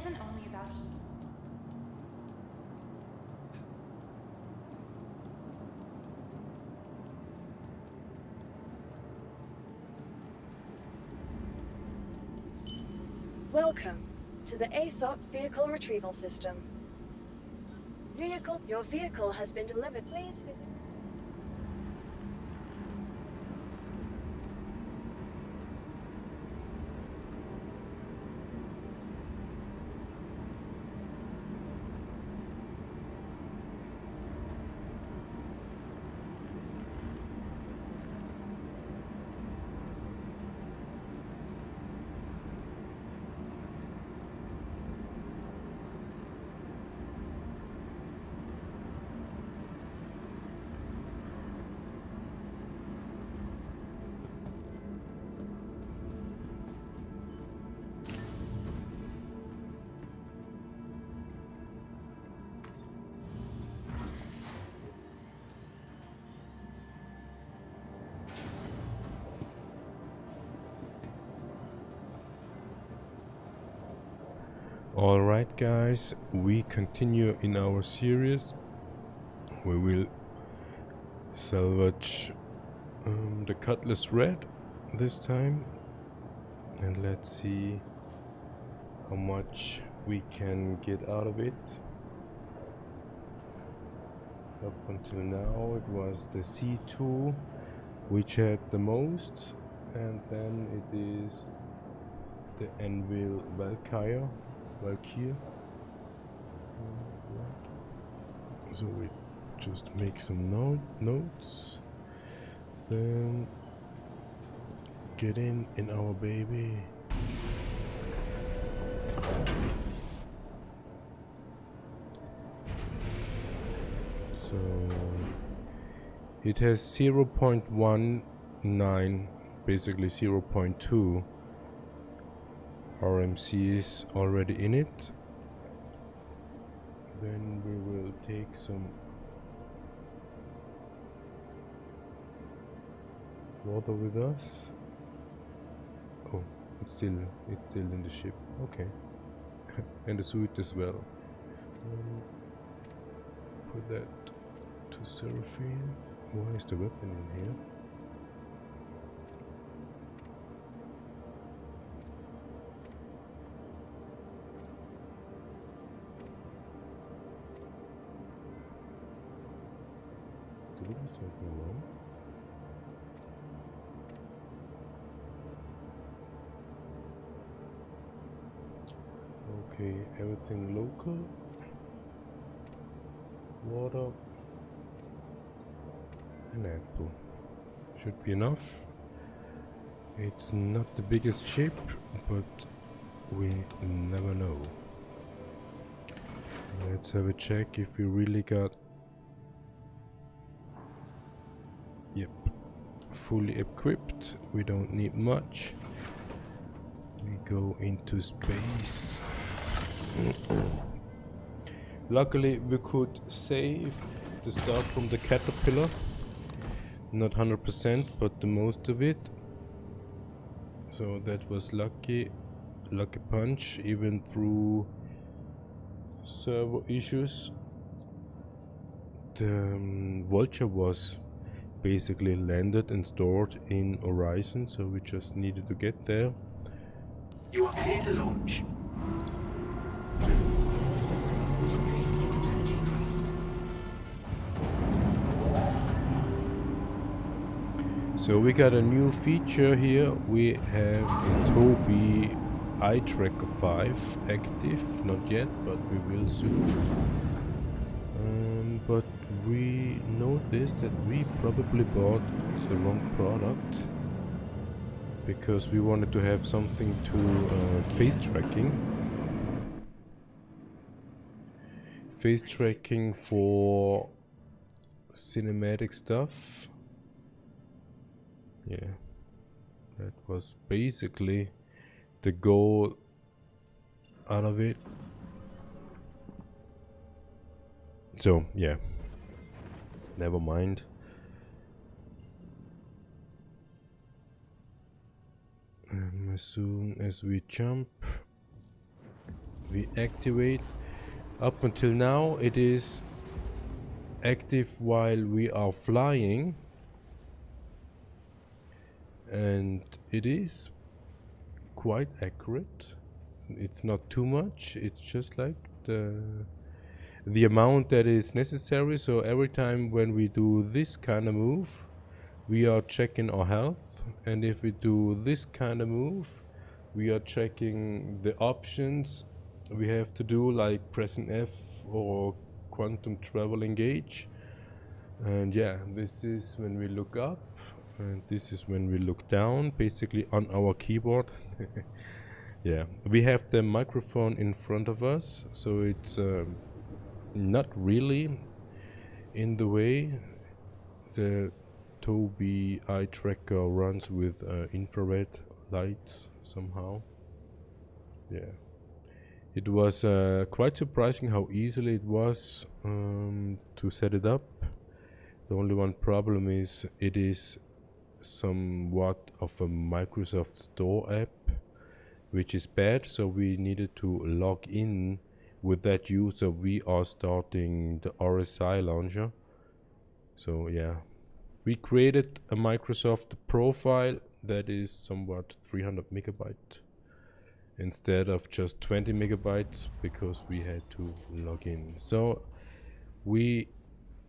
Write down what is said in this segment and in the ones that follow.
isn't only about heat. Welcome to the ASOP Vehicle Retrieval System. Your vehicle has been delivered. Please visit. Alright guys, we continue in our series. We will salvage the Cutlass Red this time, and let's see how much we can get out of it. Up until now it was the C2 which had the most, and then it is the Anvil Valkyre. So we just make some notes, then get in our baby. So it has 0.19, basically 0.2 RMCs already in it. Then we will take some water with us. Oh, it's still in the ship. Okay. And the suit as well. Put that to Seraphine. Why is the weapon in here? Did we do something wrong? Okay, everything local. Water. An apple. Should be enough. It's not the biggest ship, but we never know. Let's have a check if we really got... Yep, fully equipped. We don't need much. We go into space. Luckily we could save the stuff from the caterpillar. Not 100%, but the most of it. So that was lucky punch, even through server issues. The Vulture was basically landed and stored in Orison, so we just needed to get there. You are clear to launch. So we got a new feature here. We have the Tobii Eye Tracker 5 active, not yet, but we will soon. But we noticed that we probably bought the wrong product, because we wanted to have something to face tracking. Face tracking for cinematic stuff. Yeah, that was basically the goal out of it. So yeah, never mind. As soon as we jump, we activate. Up until now it is active while we are flying, and it is quite accurate. It's not too much, it's just like the amount that is necessary. So every time when we do this kind of move, we are checking our health, and if we do this kind of move, we are checking the options we have to do, like pressing F or quantum travel engage. And yeah, this is when we look up, and this is when we look down, basically on our keyboard. Yeah, we have the microphone in front of us, so it's not really in the way. The Tobii eye tracker runs with infrared lights somehow. Yeah, it was quite surprising how easily it was to set it up. The only one problem is it is somewhat of a Microsoft Store app, which is bad, so we needed to log in with that user. We are starting the Orison launcher. So yeah, we created a Microsoft profile that is somewhat 300 megabyte instead of just 20 megabytes because we had to log in. So we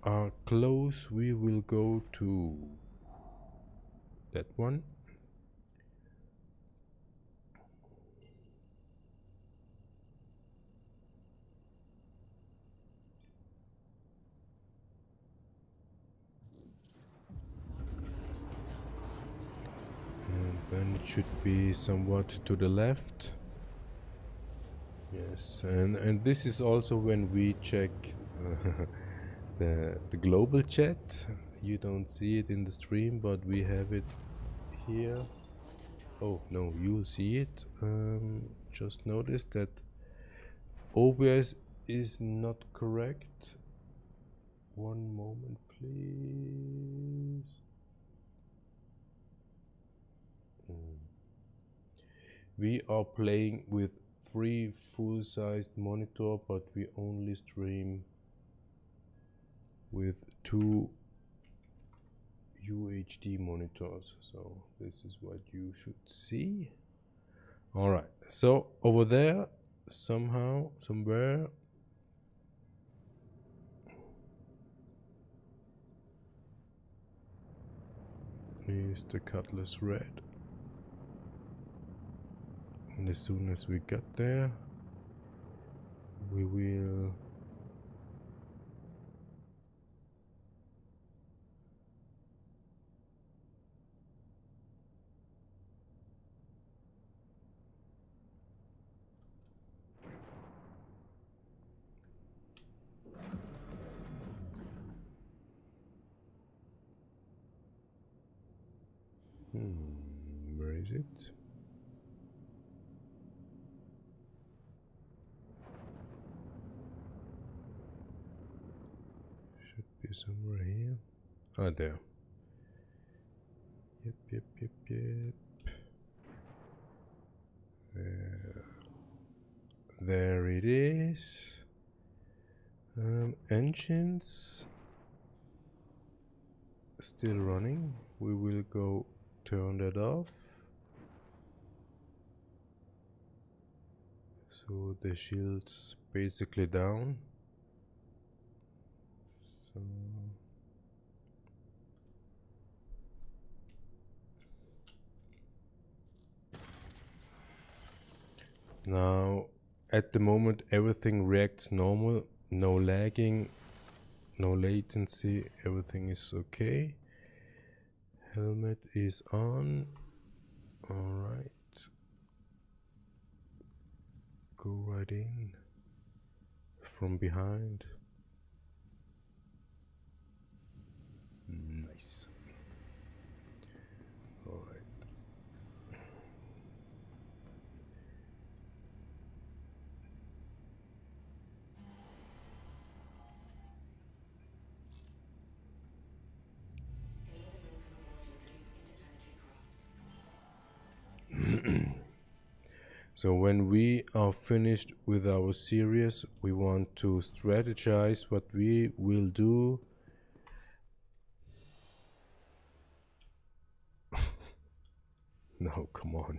are close. We will go to that one. And then it should be somewhat to the left. Yes, and this is also when we check the global chat. You don't see it in the stream, but we have it here. Oh no, you'll see it. Just notice that OBS is not correct. One moment, please. We are playing with 3 full-sized monitor, but we only stream with 2 UHD monitors. So this is what you should see. All right. So over there, somehow, somewhere, is the Cutlass red. And as soon as we get there, we will where is it? Should be somewhere here. Ah, there. Yep. There it is. Engines still running. We will go turn that off. So the shield's basically down. So now at the moment everything reacts normal, no lagging, no latency, everything is okay. Helmet is on. Alright. Go right in from behind. Nice. Alright. So when we are finished with our series, we want to strategize what we will do. No, come on.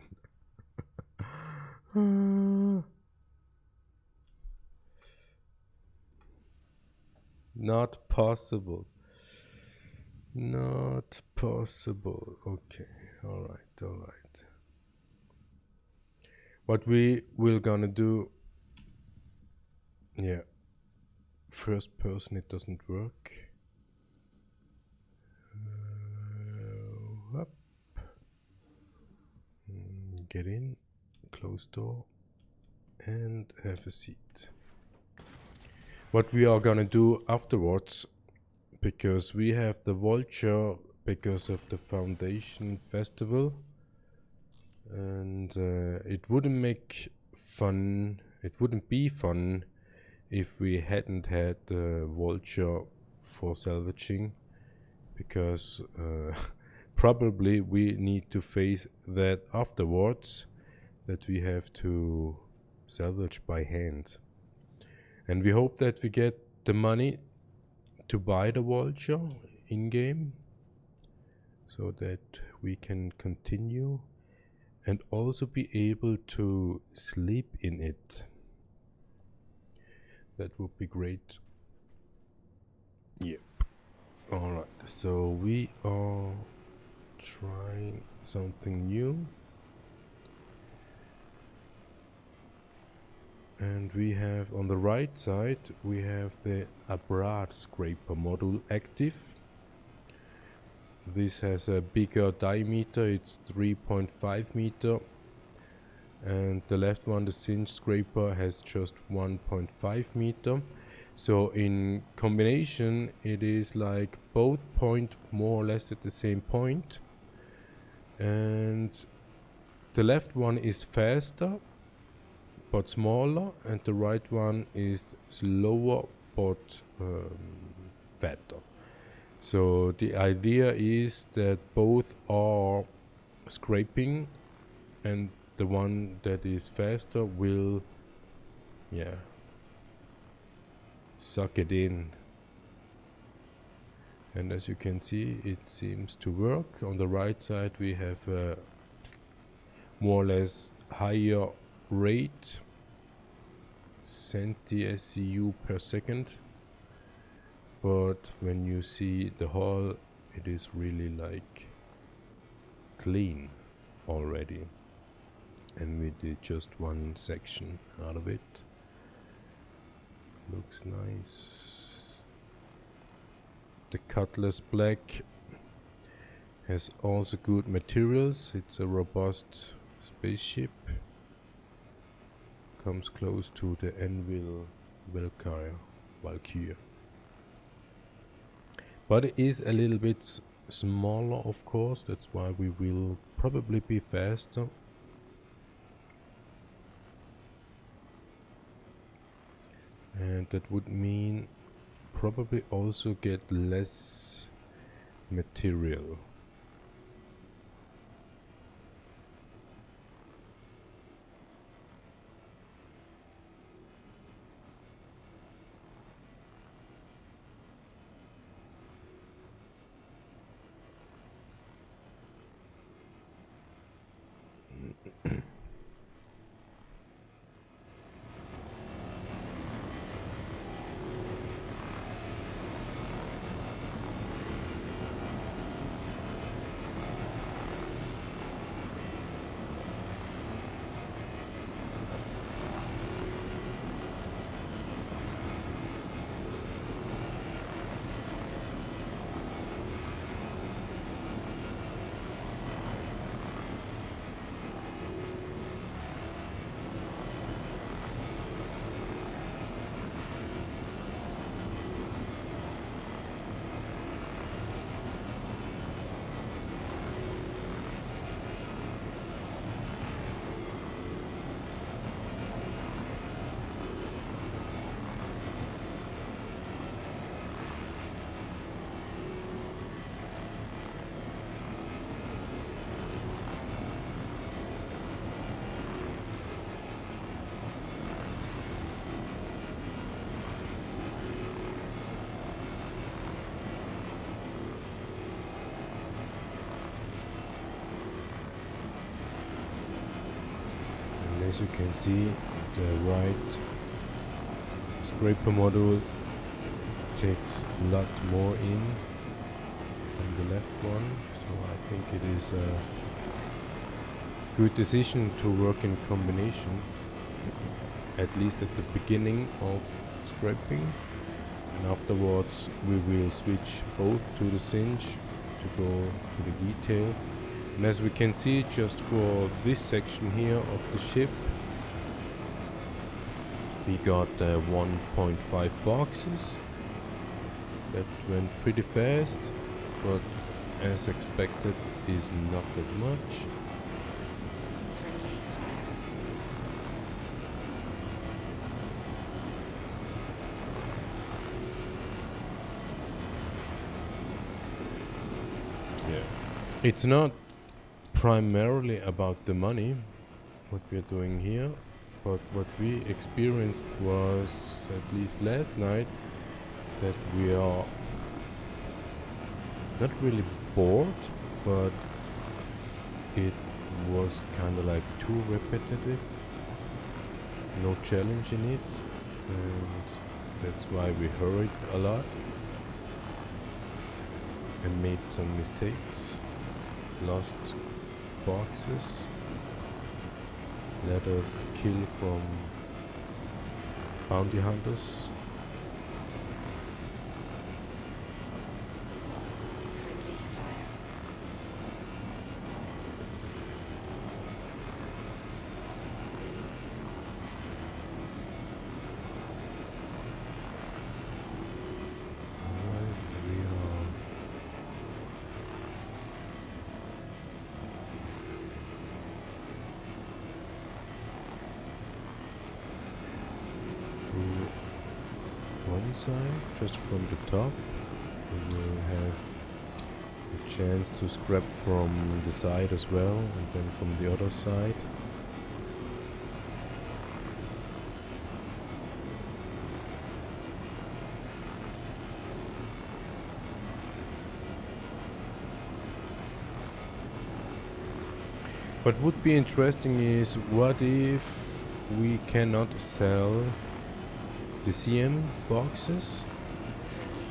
Not possible. Not possible. Okay, alright, alright. What we will gonna do, yeah, first person it doesn't work. Up. Get in, close door, and have a seat. What we are gonna do afterwards, because we have the Vulture because of the Foundation Festival, and it wouldn't be fun if we hadn't had the Vulture for salvaging, because probably we need to face that afterwards, that we have to salvage by hand. And we hope that we get the money to buy the Vulture in-game, so that we can continue and also be able to sleep in it. That would be great. Yep. Alright, so we are trying something new. And we have on the right side, we have the Abrat scraper module active. This has a bigger diameter, it's 3.5 meter. And the left one, the cinch scraper, has just 1.5 meter. So in combination, it is like both point more or less at the same point. And the left one is faster but smaller, and the right one is slower but fatter. So the idea is that both are scraping, and the one that is faster will, yeah, suck it in. And as you can see, it seems to work. On the right side we have a more or less higher rate, centi-SCU per second, but when you see the hull, it is really like clean already, and we did just one section out of it. Looks nice. The Cutlass Black has also good materials. It's a robust spaceship. Comes close to the Anvil Valkyre. But it is a little bit smaller, of course. That's why we will probably be faster. And that would mean probably also get less material. As you can see, the right scraper module takes a lot more in than the left one, so I think it is a good decision to work in combination, at least at the beginning of scraping, and afterwards we will switch both to the cinch to go to the detail. And as we can see, just for this section here of the ship, we got 1.5 boxes. That went pretty fast, but as expected is not that much. Yeah. It's not primarily about the money, what we're doing here, but what we experienced was, at least last night, that we are not really bored, but it was kind of like too repetitive, no challenge in it, and that's why we hurried a lot and made some mistakes, lost boxes, let us kill from bounty hunters. Side, just from the top, we will have a chance to scrap from the side as well, and then from the other side. What would be interesting is, what if we cannot sell the CM boxes,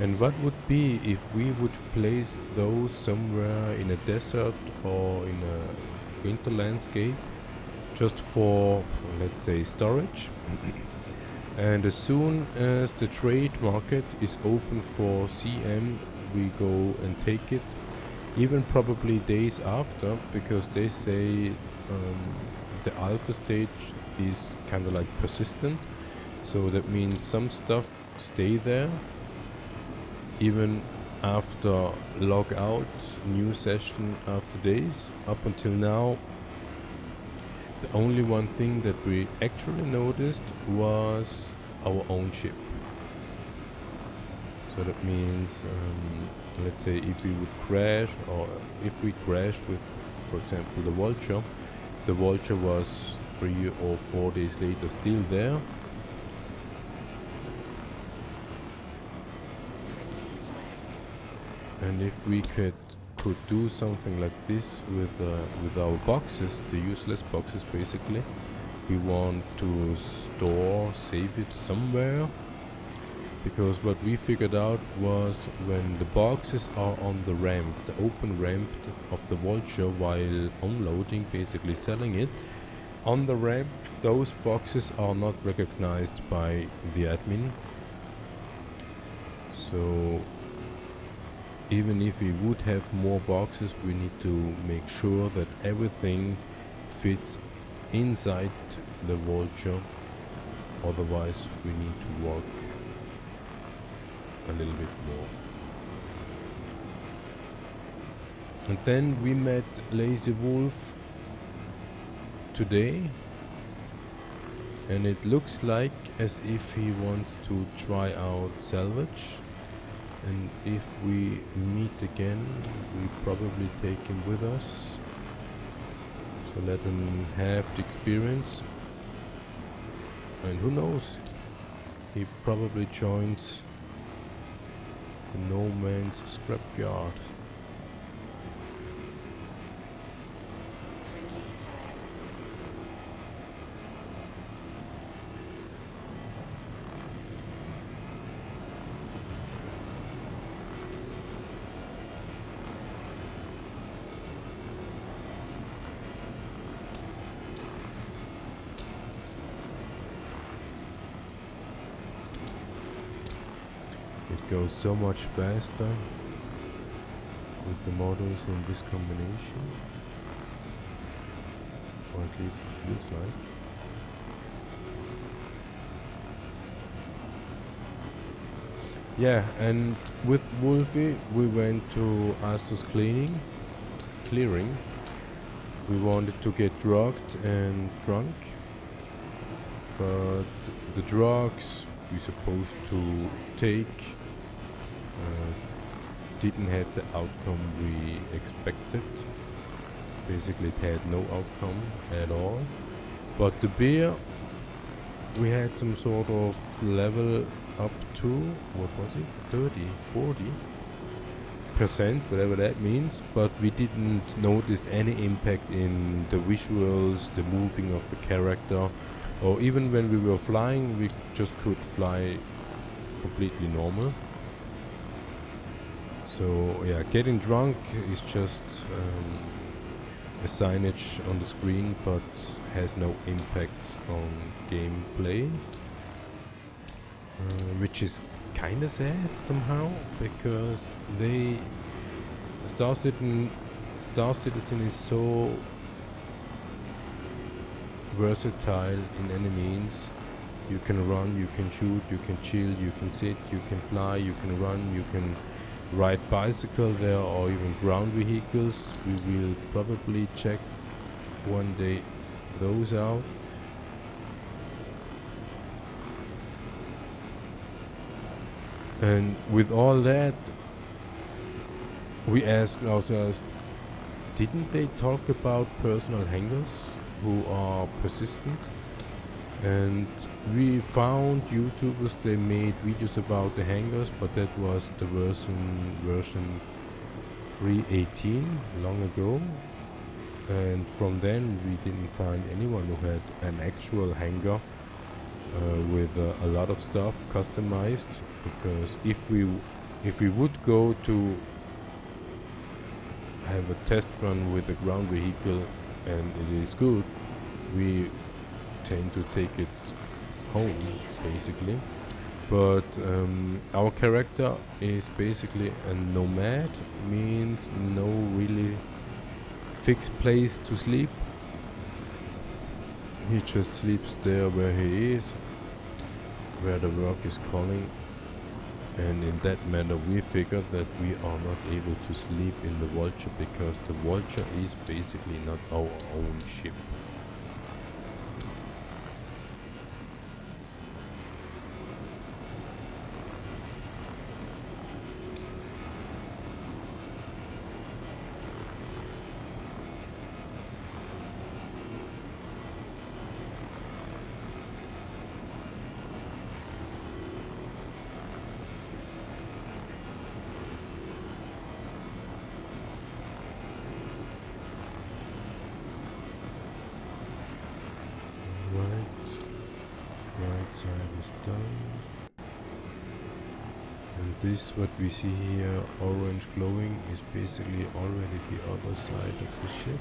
and what would be if we would place those somewhere in a desert or in a winter landscape just for, let's say, storage, and as soon as the trade market is open for CM, we go and take it, even probably days after, because they say the alpha stage is kind of like persistent. So that means some stuff stay there even after log out, new session after days. Up until now, the only one thing that we actually noticed was our own ship. So that means, let's say if we would crash, or if we crashed with, for example, the Vulture was 3 or 4 days later still there. And if we could do something like this with our boxes, the useless boxes basically, we want to save it somewhere, because what we figured out was, when the boxes are on the ramp, the open ramp of the Vulture while unloading, basically selling it, on the ramp those boxes are not recognized by the admin. So even if we would have more boxes, we need to make sure that everything fits inside the Vulture, otherwise we need to work a little bit more. And then we met Lazy Wolf today, and it looks like as if he wants to try out Salvage. And if we meet again, we probably take him with us, so let him have the experience. And who knows, he probably joins the No Man's Scrapyard. goes so much faster with the models in this combination, or at least it feels like. Yeah, and with Wolfie we went to Astor's clearing. We wanted to get drugged and drunk, but the drugs we supposed to take didn't have the outcome we expected. Basically it had no outcome at all. But the beer, we had some sort of level up to, what was it, 30, 40%, whatever that means, but we didn't notice any impact in the visuals, the moving of the character, or even when we were flying, we just could fly completely normal. So yeah, getting drunk is just a signage on the screen, but has no impact on gameplay, which is kinda sad somehow, because Star Citizen is so versatile in any means. You can run, you can shoot, you can chill, you can sit, you can fly, you can run, you can ride bicycle there, or even ground vehicles. We will probably check one day those out. And with all that, we ask ourselves, didn't they talk about personal hangers who are persistent? And we found YouTubers, they made videos about the hangers, but that was the version 3.18 long ago. And from then we didn't find anyone who had an actual hanger with a lot of stuff customized, because if we would go to have a test run with a ground vehicle and it is good, we tend to take it home basically. But our character is basically a nomad, means no really fixed place to sleep. He just sleeps there where he is, where the work is calling, and in that manner we figured that we are not able to sleep in the Vulture, because the Vulture is basically not our own ship. Right side is done, and this what we see here, orange glowing, is basically already the other side of the ship.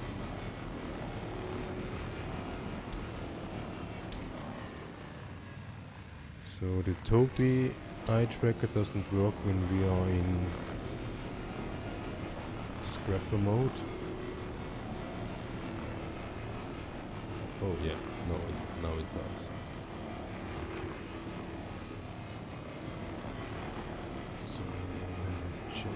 So the Toby eye tracker doesn't work when we are in scrapper mode. Oh yeah, no, now it does. So check.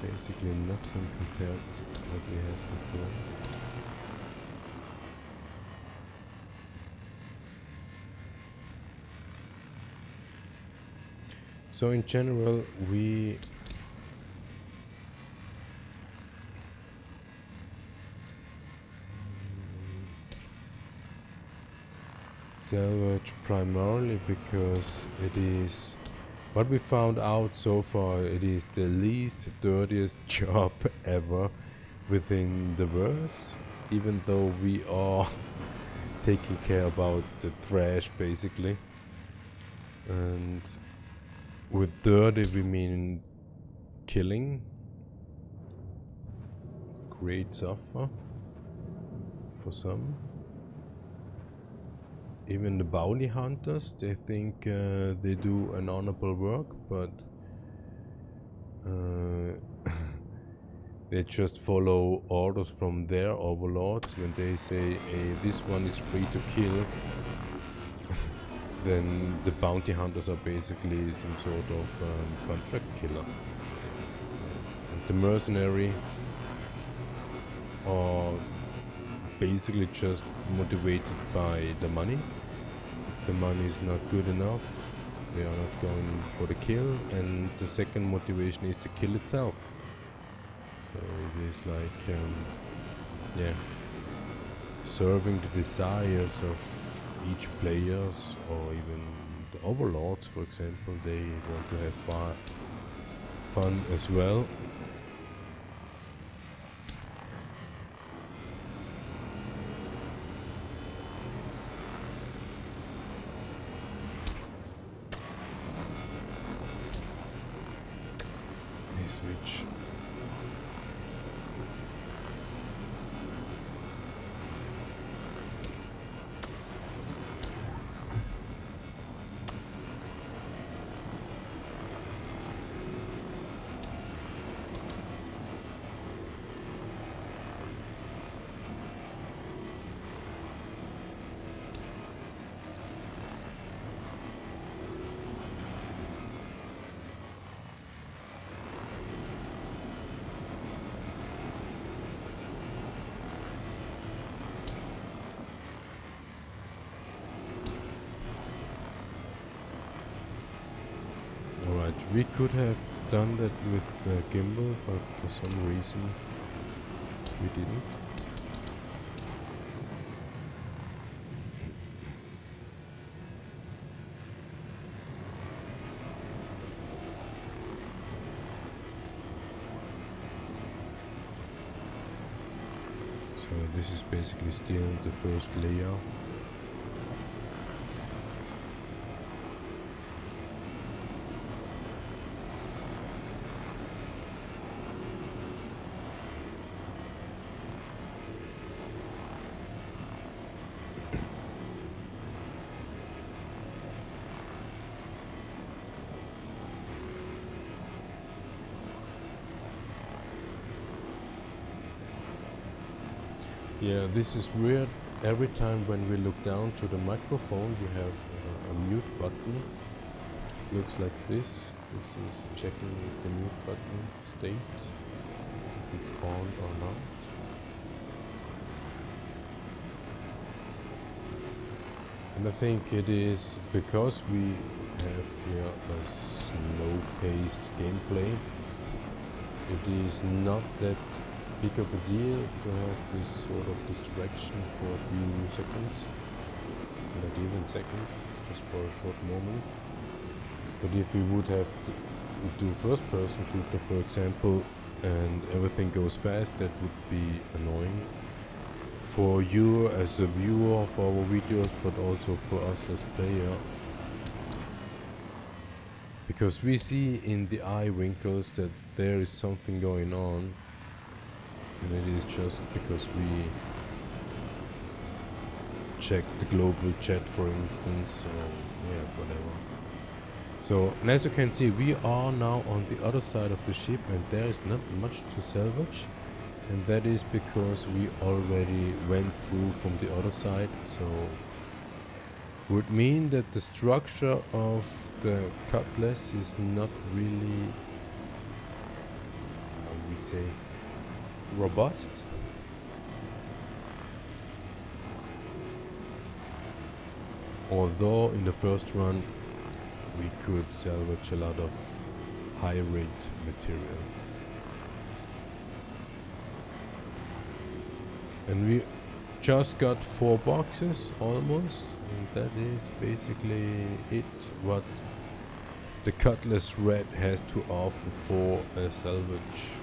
Basically nothing compared to what we had before. So in general, we Salvage primarily because it is what we found out so far. It is the least dirtiest job ever within the verse, even though we are taking care about the trash basically. And with dirty we mean killing, great suffer for some. Even the bounty hunters, they think they do an honorable work, but they just follow orders from their overlords. When they say, hey, this one is free to kill, then the bounty hunters are basically some sort of contract killer. And the mercenary are basically just motivated by the money. If the money is not good enough, they are not going for the kill, and the second motivation is the kill itself. So it is like, yeah, serving the desires of each players, or even the overlords, for example. They want to have fun as well. They switch. We could have done that with the gimbal, but for some reason we didn't. So this is basically still the first layer. Yeah, this is weird. Every time when we look down to the microphone, we have a mute button. Looks like this. This is checking the mute button state, if it's on or not. And I think it is because we have here a slow-paced gameplay. It is not that big of a deal to have this sort of distraction for a few seconds, not even seconds, just for a short moment. But if we would have to do first-person shooter, for example, and everything goes fast, that would be annoying for you as a viewer of our videos, but also for us as player, because we see in the eye wrinkles that there is something going on. And it is just because we check the global chat, for instance, or yeah, whatever. So, and as you can see, we are now on the other side of the ship, and there is not much to salvage, and that is because we already went through from the other side. So, would mean that the structure of the Cutlass is not really, how we say, robust. Although in the first run we could salvage a lot of high rate material. And we just got 4 boxes almost, and that is basically it, what the Cutlass Red has to offer for a salvage.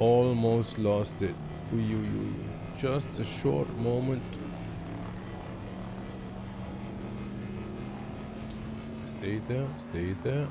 almost lost it. Ui, ui, ui. Just a short moment. Stay there, stay there.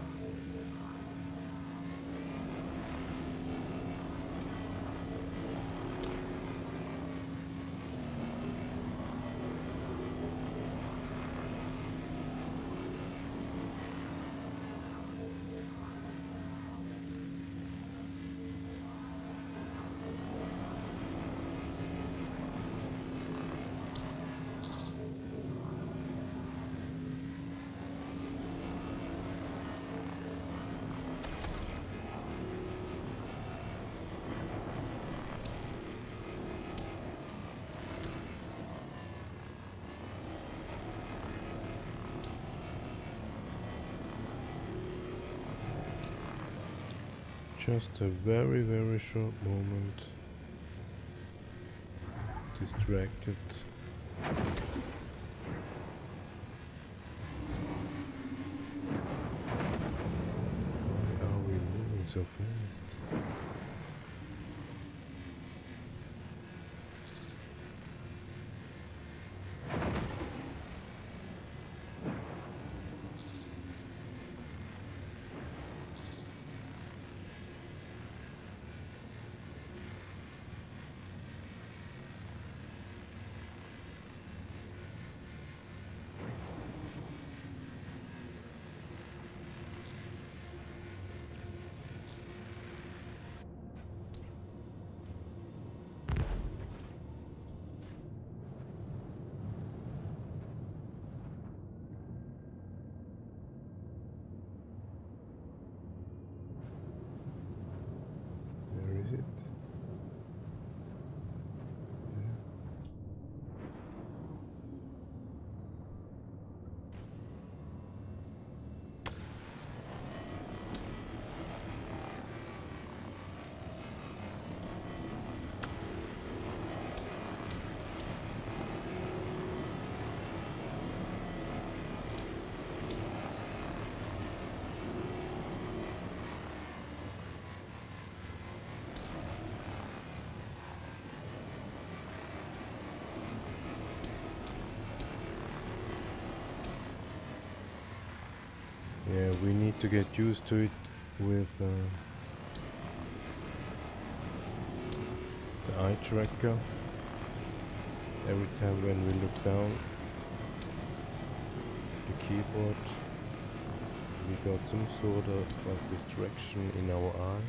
Just a very, very short moment. Distracted. Why are we moving so fast? Where is it? Yeah, we need to get used to it with the eye tracker. Every time when we look down the keyboard, we got some sort of distraction in our eye.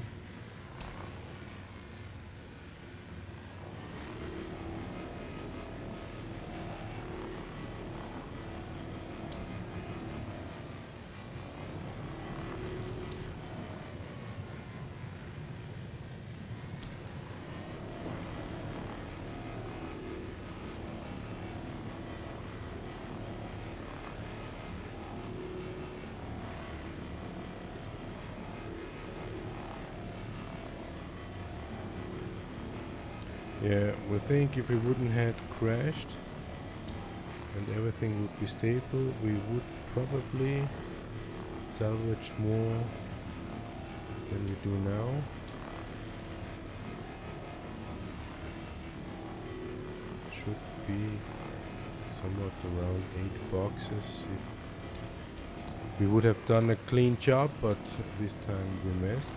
Yeah, we think if we wouldn't had crashed and everything would be stable, we would probably salvage more than we do now. Should be somewhat around 8 boxes if we would have done a clean job, but this time we missed.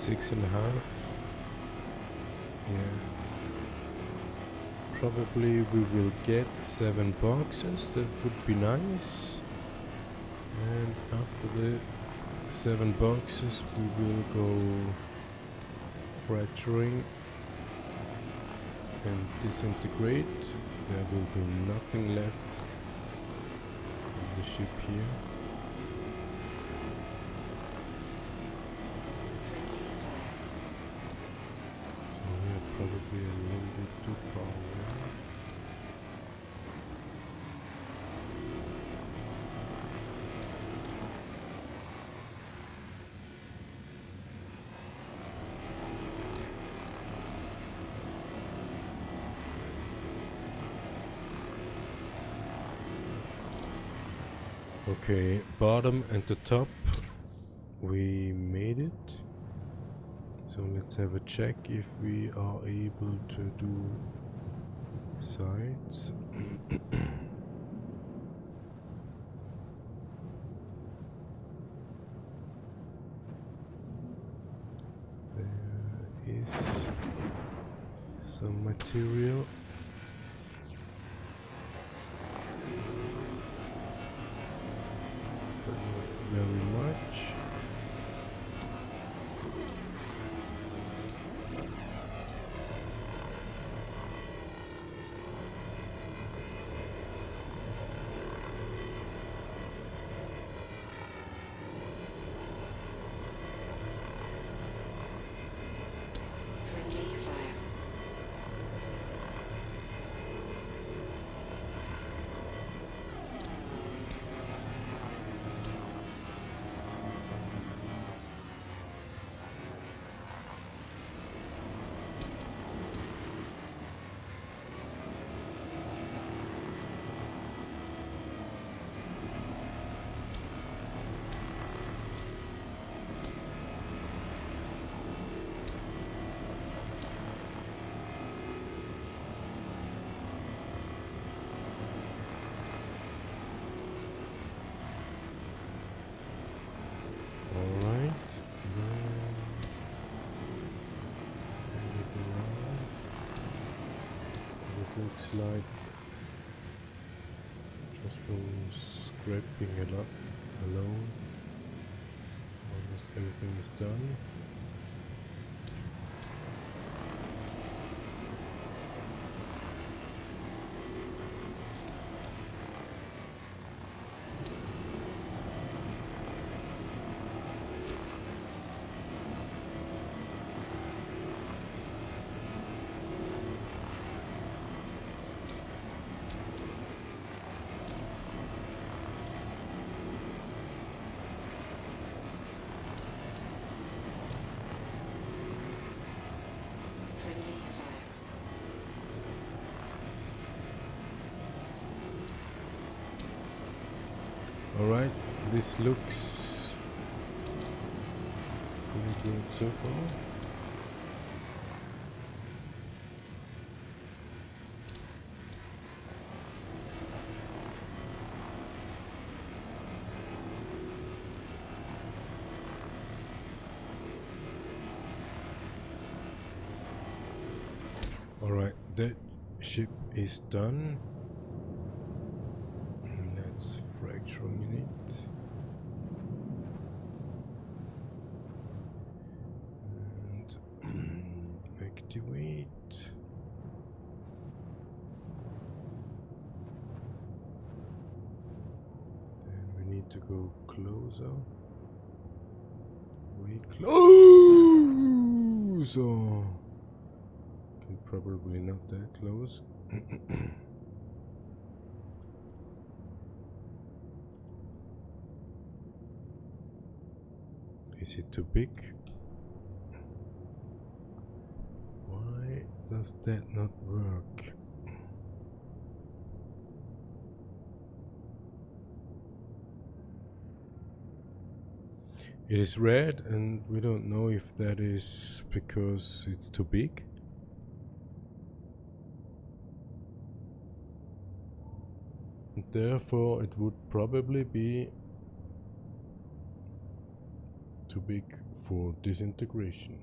6.5. Yeah. Probably we will get 7 boxes. That would be nice. And after the 7 boxes, we will go fracturing and disintegrate. There will be nothing left of the ship here. So we are probably a little bit too far away. Okay, bottom and the top, we made it. So let's have a check if we are able to do sides. There is some material. Very much. Looks like just from scraping it up alone, almost everything is done. Alright, this looks pretty good so far. Alright, that ship is done. Let's fracturing in it. And activate. Then we need to go closer. Way close. Okay, probably not that close. Is it too big? Why does that not work? It is red, and we don't know if that is because it's too big. Therefore, it would probably be too big for disintegration.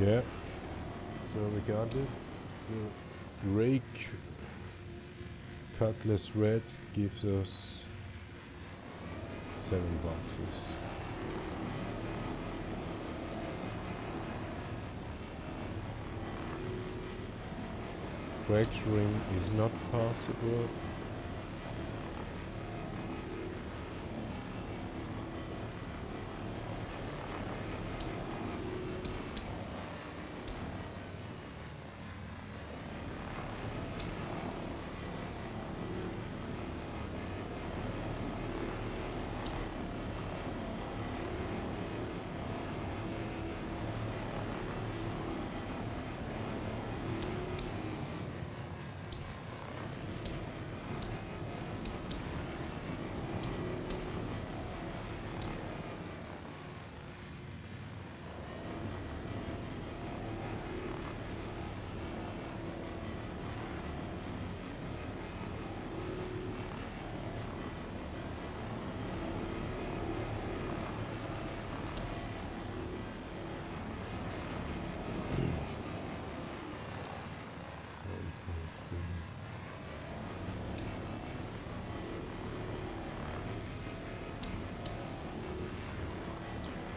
Yeah, so we got it. The Drake Cutlass Red gives us 7 boxes. Fracturing is not possible.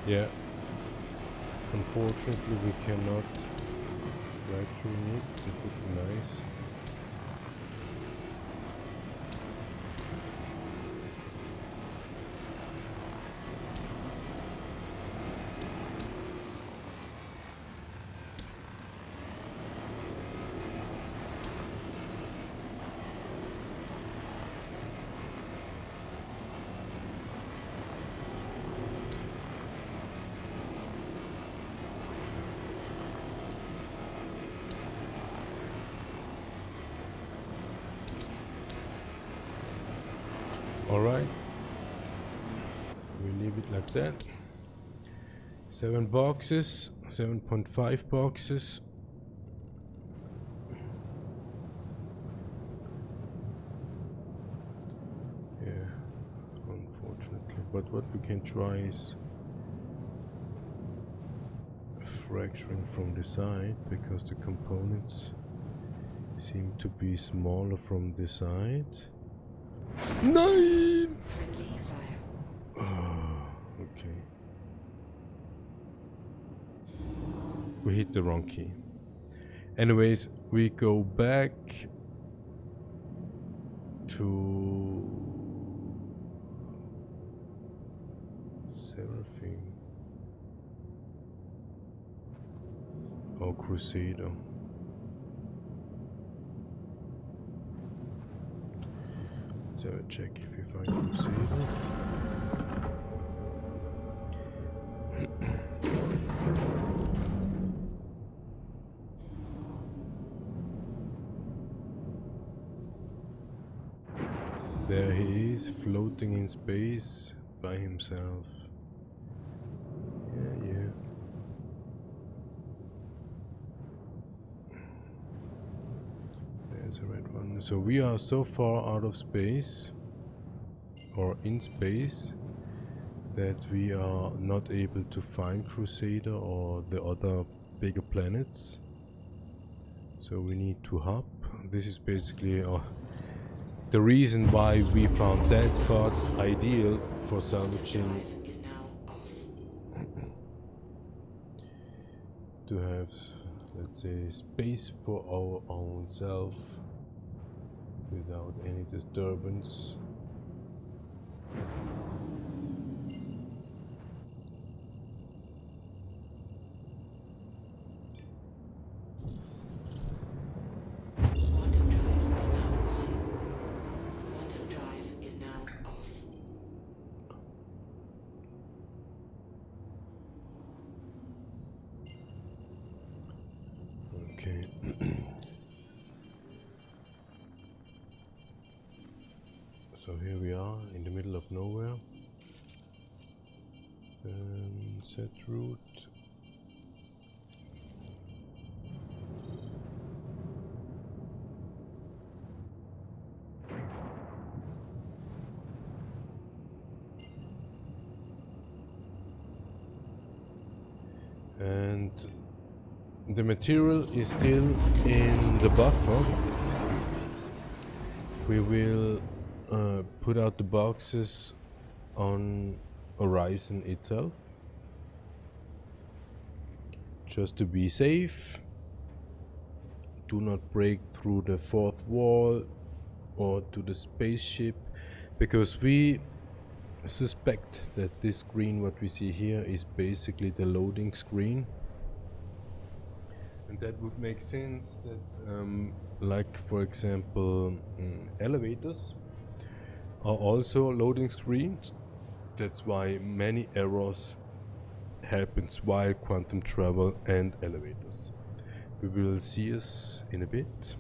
Yeah, unfortunately we cannot fracture it, it would be nice. Alright, we leave it like that. 7 boxes, 7.5 boxes. Yeah, unfortunately. But what we can try is fracturing from the side, because the components seem to be smaller from the side. Nine! Friendly fire. Oh, okay. We hit the wrong key. Anyways, we go back to Seraphim or Crusader. Let's have a check if we find Crusader. There he is, floating in space by himself. Yeah. There's a red one. So we are so far out of space, or in space, that we are not able to find Crusader or the other bigger planets. So we need to hop. This is basically the reason why we found that spot ideal for salvaging, to have, let's say, space for our own self without any disturbance. Okay. So here we are in the middle of nowhere. Set route. And the material is still in the buffer. We will put out the boxes on Orison itself, just to be safe. Do not break through the fourth wall or to the spaceship, because we suspect that this screen, what we see here, is basically the loading screen. And that would make sense that, like for example, elevators are also loading screens. That's why many errors happens while quantum travel and elevators. We will see us in a bit.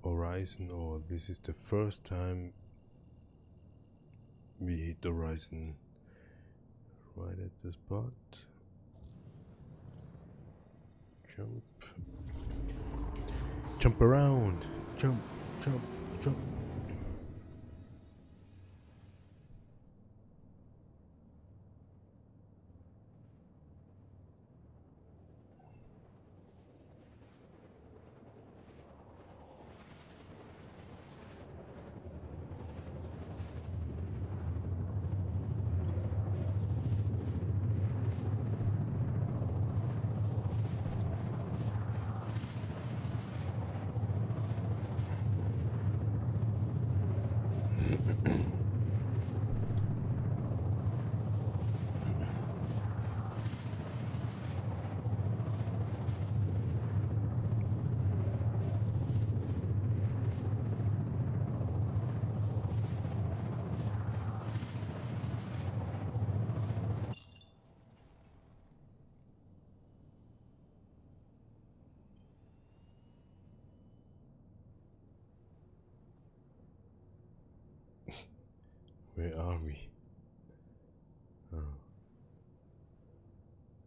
Orison, or this is the first time we hit Orison right at the spot. Jump. Jump around. Jump, jump, jump. Where are we? Oh.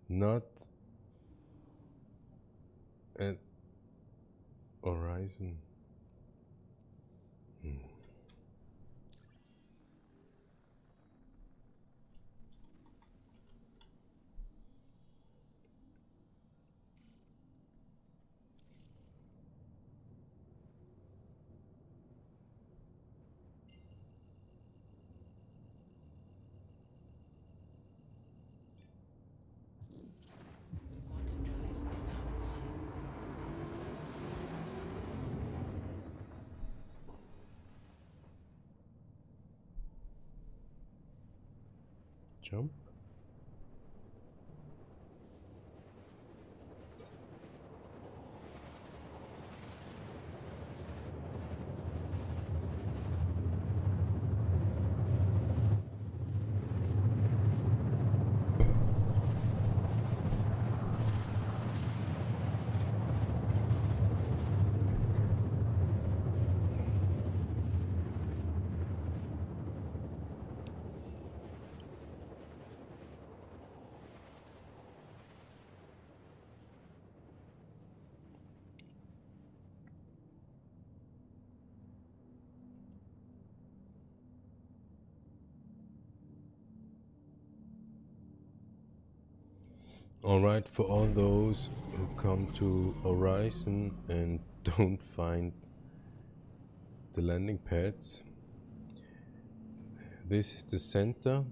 Not at Orison. Jump. Alright, for all those who come to Orison and don't find the landing pads, this is the center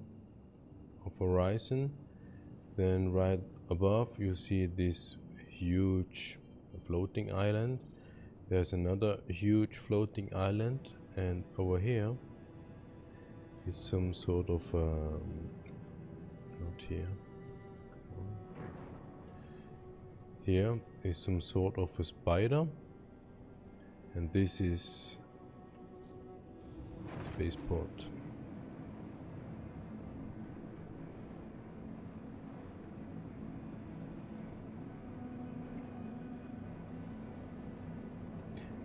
of Orison. Then right above you see this huge floating island. There's another huge floating island, and over here is some sort of not here. Here is some sort of a spider, and this is spaceport.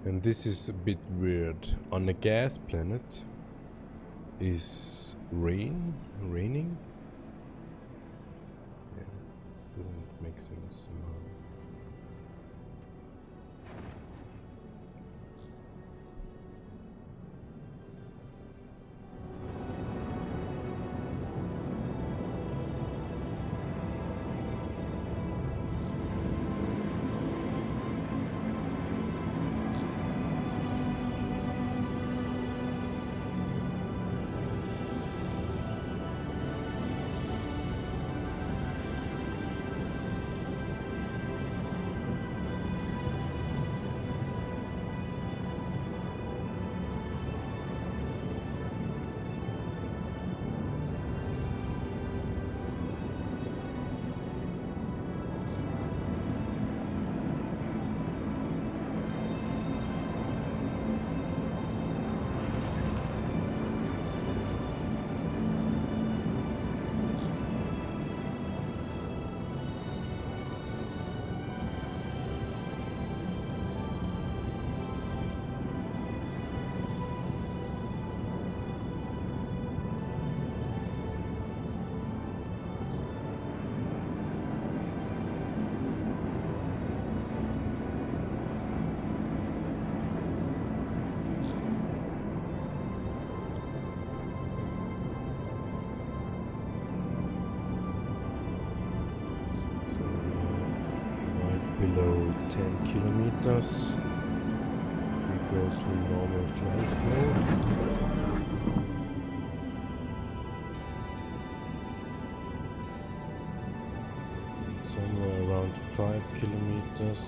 And this is a bit weird. On a gas planet is raining? Yeah, doesn't make sense somehow. Below 10 kilometers, we go to normal flight mode. Somewhere around 5 kilometers.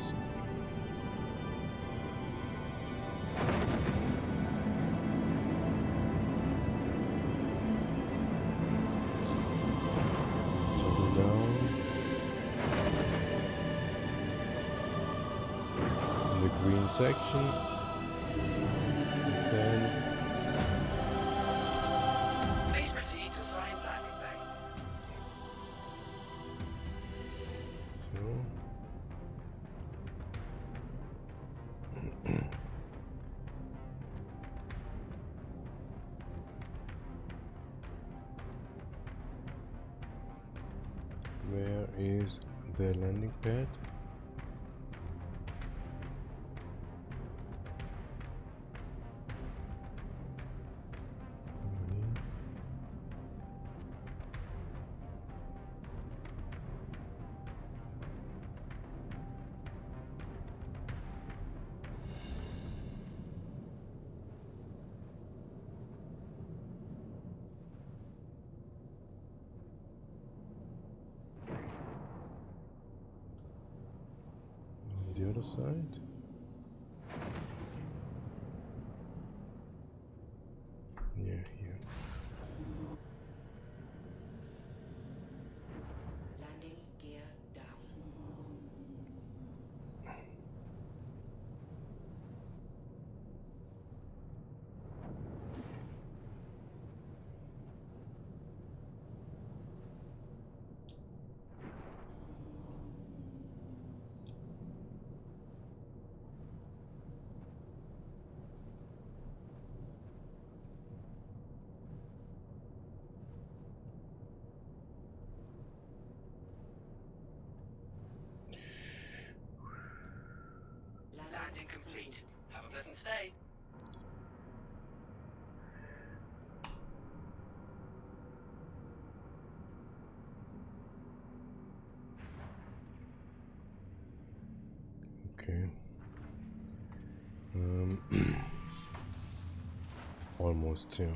Toggle down. The green section, then Please proceed to assigned landing bay. the landing pad. The other side. Yeah, here. Landing gear down. Landing complete. Have a pleasant stay. Okay. Almost here.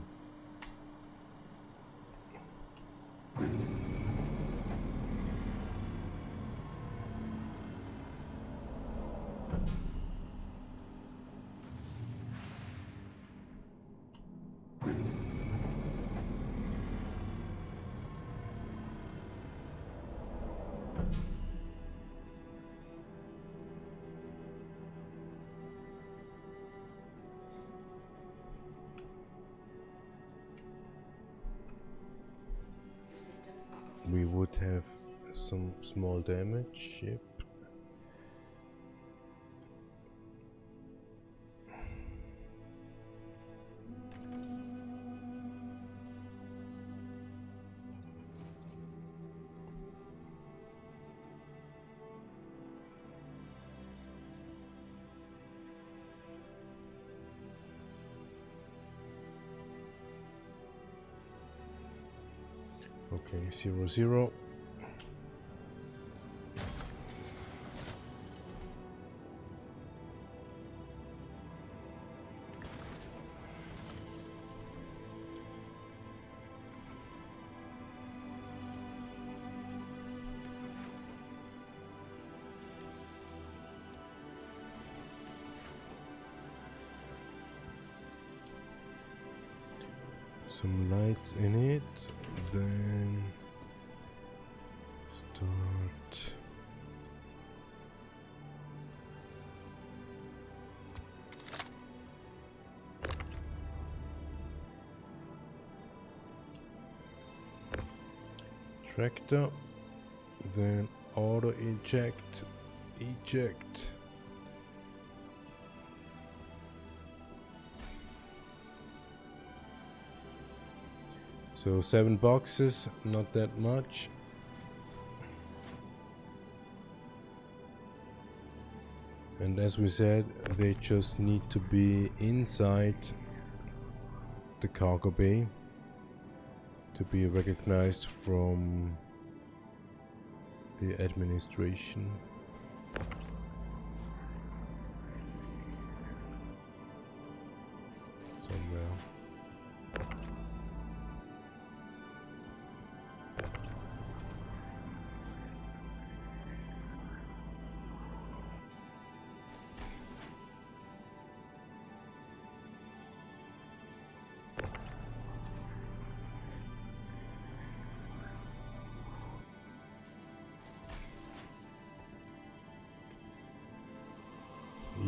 Your systems are offline. We would have some small damage. Yep. Okay, 0-0. Some lights in it, then start. Tractor, then auto eject. So 7 boxes, not that much. And as we said, they just need to be inside the cargo bay to be recognized from the administration. Somewhere.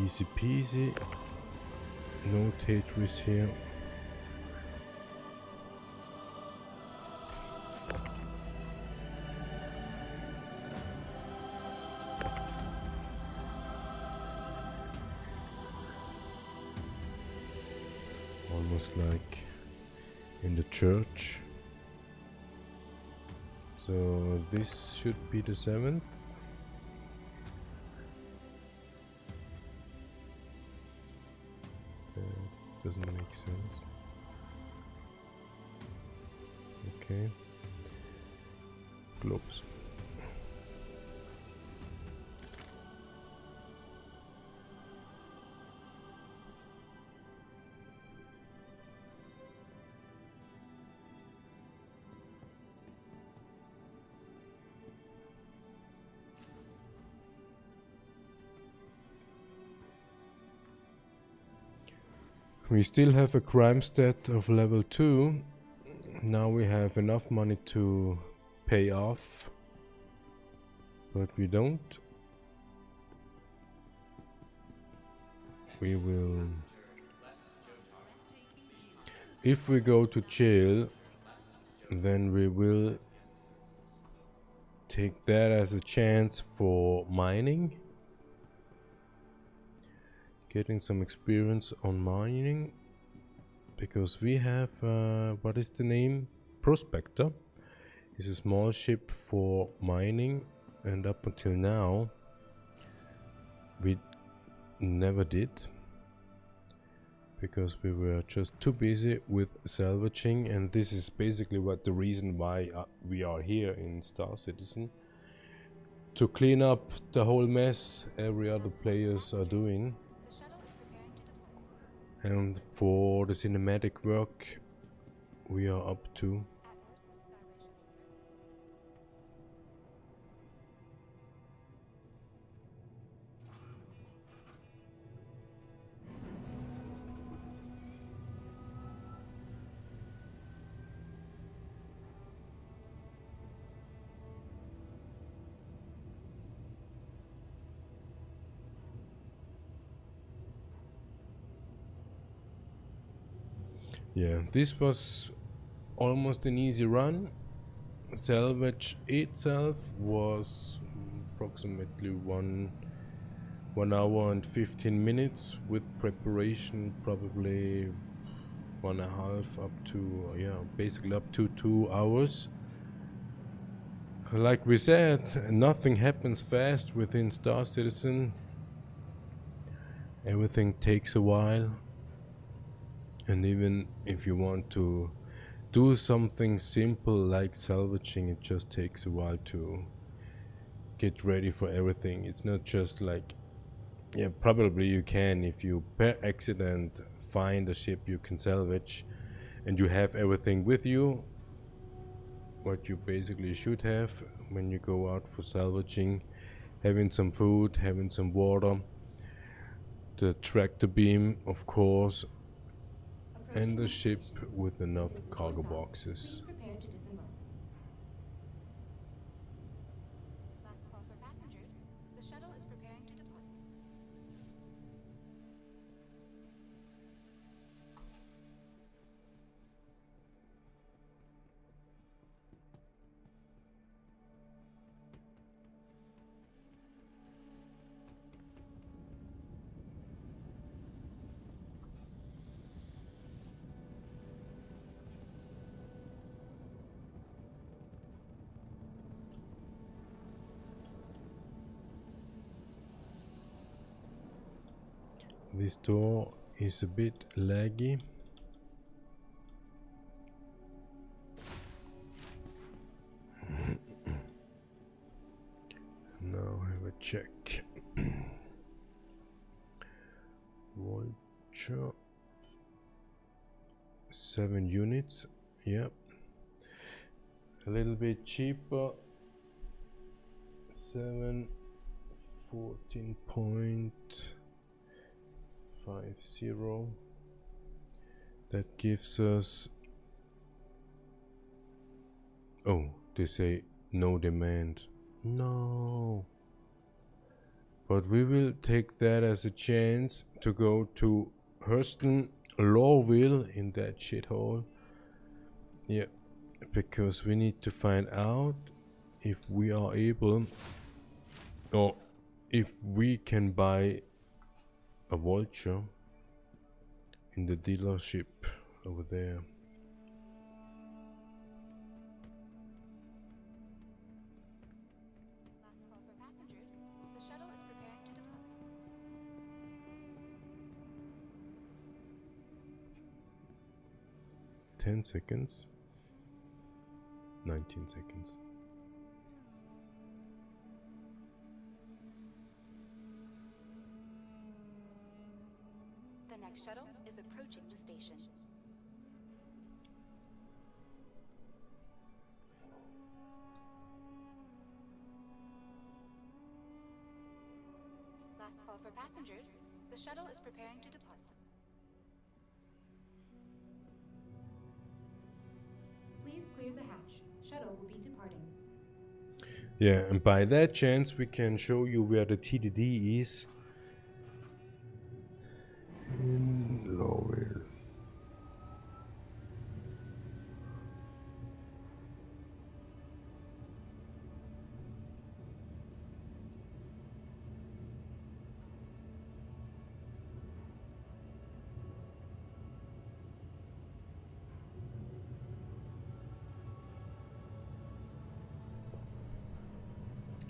Easy peasy, no Tetris here. Almost like in the church. So this should be the 7th. doesn't make sense. Okay. Globes. We still have a crime stat of level 2. Now we have enough money to pay off, but we don't. We will... If we go to jail, then we will take that as a chance for mining. Getting some experience on mining, because we have what is the name? Prospector. It's a small ship for mining, and up until now we never did, because we were just too busy with salvaging, and this is basically what the reason why we are here in Star Citizen, to clean up the whole mess every other players are doing. And for the cinematic work we are up to. Yeah, this was almost an easy run. Salvage itself was approximately one hour and 15 minutes, with preparation probably 1.5 up to, yeah, basically up to 2 hours. Like we said, nothing happens fast within Star Citizen. Everything takes a while. And even if you want to do something simple like salvaging, it just takes a while to get ready for everything. It's not just like, yeah, probably you can, if you per accident find a ship you can salvage and you have everything with you, what you basically should have when you go out for salvaging, having some food, having some water, the tractor beam, of course, and a ship with enough cargo boxes. Prepare to disembark. Last call for passengers. The shuttle is preparing to depart. This door is a bit laggy. Now have a check. Vulture 7 units, yep. A little bit cheaper. 14.50. That gives us, oh, they say no demand. No. But we will take that as a chance to go to Hurston Lawville in that shithole. Yeah, because we need to find out if we are able, or if we can buy a Vulture in the dealership over there. Last call for passengers. The shuttle is preparing to depart. 10 seconds. 19 seconds. The next shuttle is approaching the station. Last call for passengers. The shuttle is preparing to depart. Please clear the hatch. Shuttle will be departing. Yeah, and by that chance we can show you where the TDD is. In Lowell.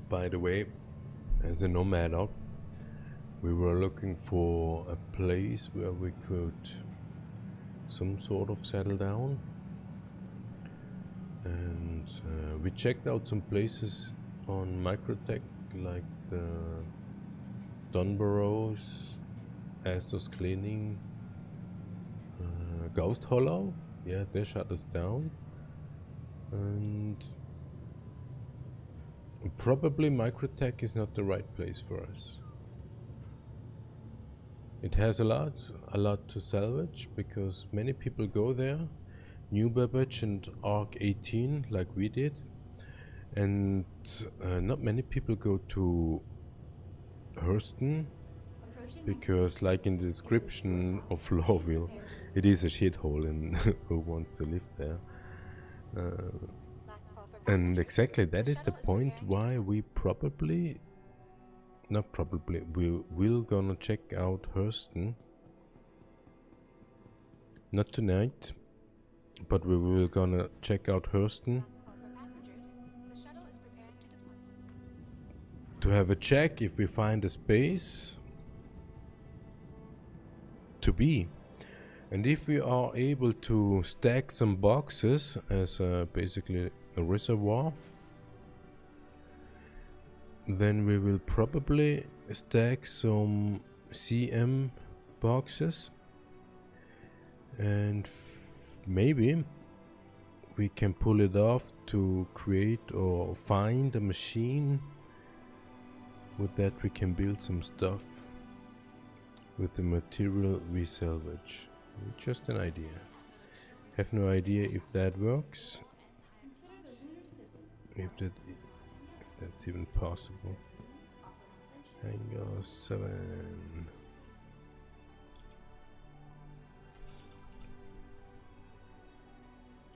By the way, as a nomad out, we were looking for a place where we could some sort of settle down, and we checked out some places on Microtech like the Dunbarrows, Astor's Cleaning, Ghost Hollow. Yeah, they shut us down, and probably Microtech is not the right place for us. It has a lot to salvage because many people go there, New Babbage and Arc 18 like we did, and not many people go to Hurston because, like in the description of Lawville, it is a shithole and who wants to live there. And exactly that is the point why we we will gonna check out Hurston. Not tonight, but we will gonna check out Hurston to have a check if we find a space to be. And if we are able to stack some boxes as basically a reservoir, then we will probably stack some CM boxes, and maybe we can pull it off to create or find a machine. With that we can build some stuff with the material we salvage. Just an idea. Have no idea if that works. If that's even possible. Hangar 7.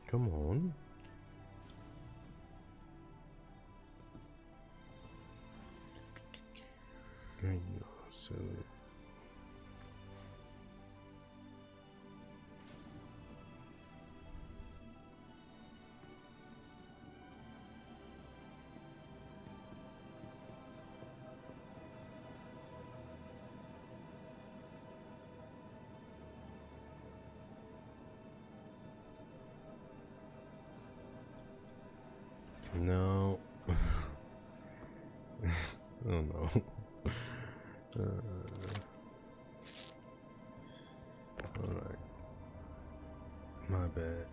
Come on. Hangar 7. No. Oh no. Alright. My bad.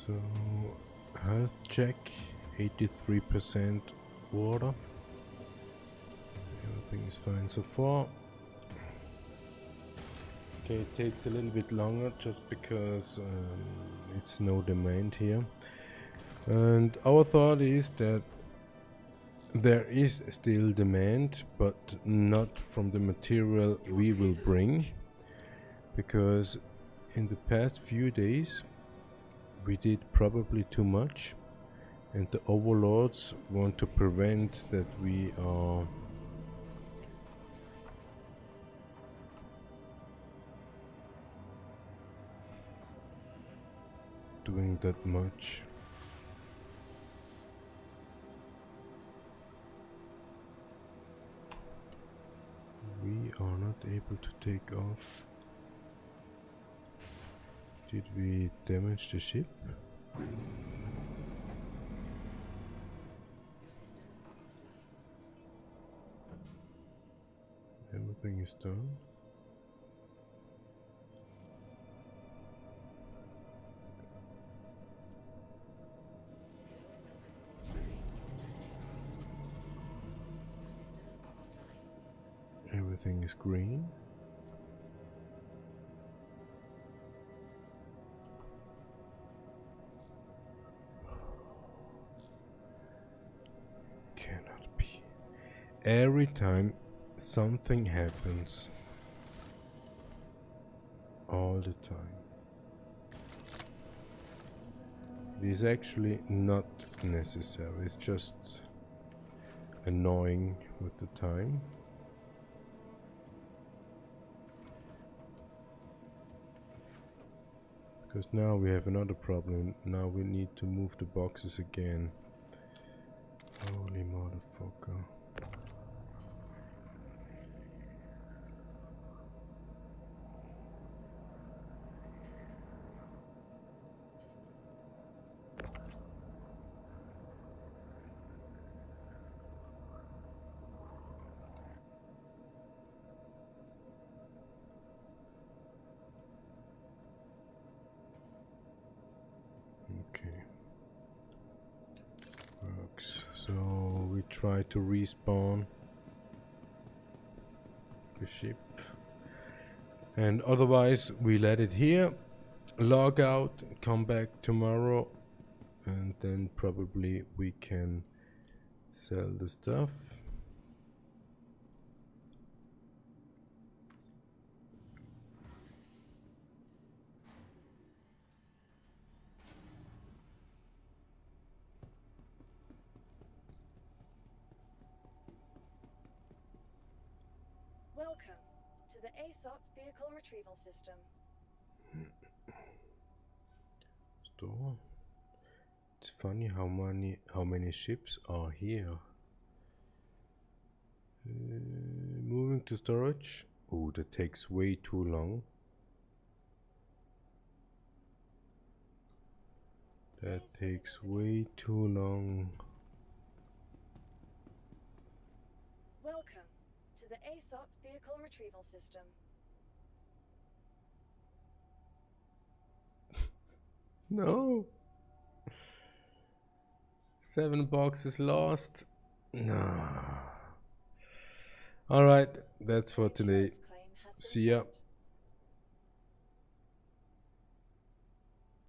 So health check, 83% water. Everything is fine so far. Okay, it takes a little bit longer just because it's no demand here. And our thought is that there is still demand, but not from the material we will bring, because in the past few days we did probably too much, and the overlords want to prevent that we are doing that much. We are not able to take off. Did we damage the ship? Your systems are offline. Everything is done. Everything is green. Cannot be. Every time something happens, all the time. It is actually not necessary, it's just annoying with the time. Because now we have another problem. Now we need to move the boxes again. Holy motherfucker. So we try to respawn the ship, and otherwise we let it here, log out, come back tomorrow, and then probably we can sell the stuff. Welcome to the ASOP Vehicle Retrieval System. Store. It's funny how many ships are here. Moving to storage. Oh, that takes way too long. That takes way too long. Welcome to the ASOP Vehicle Retrieval System. No. 7 boxes lost. No. Alright, that's for today. Insurance claim has been See ya. sent.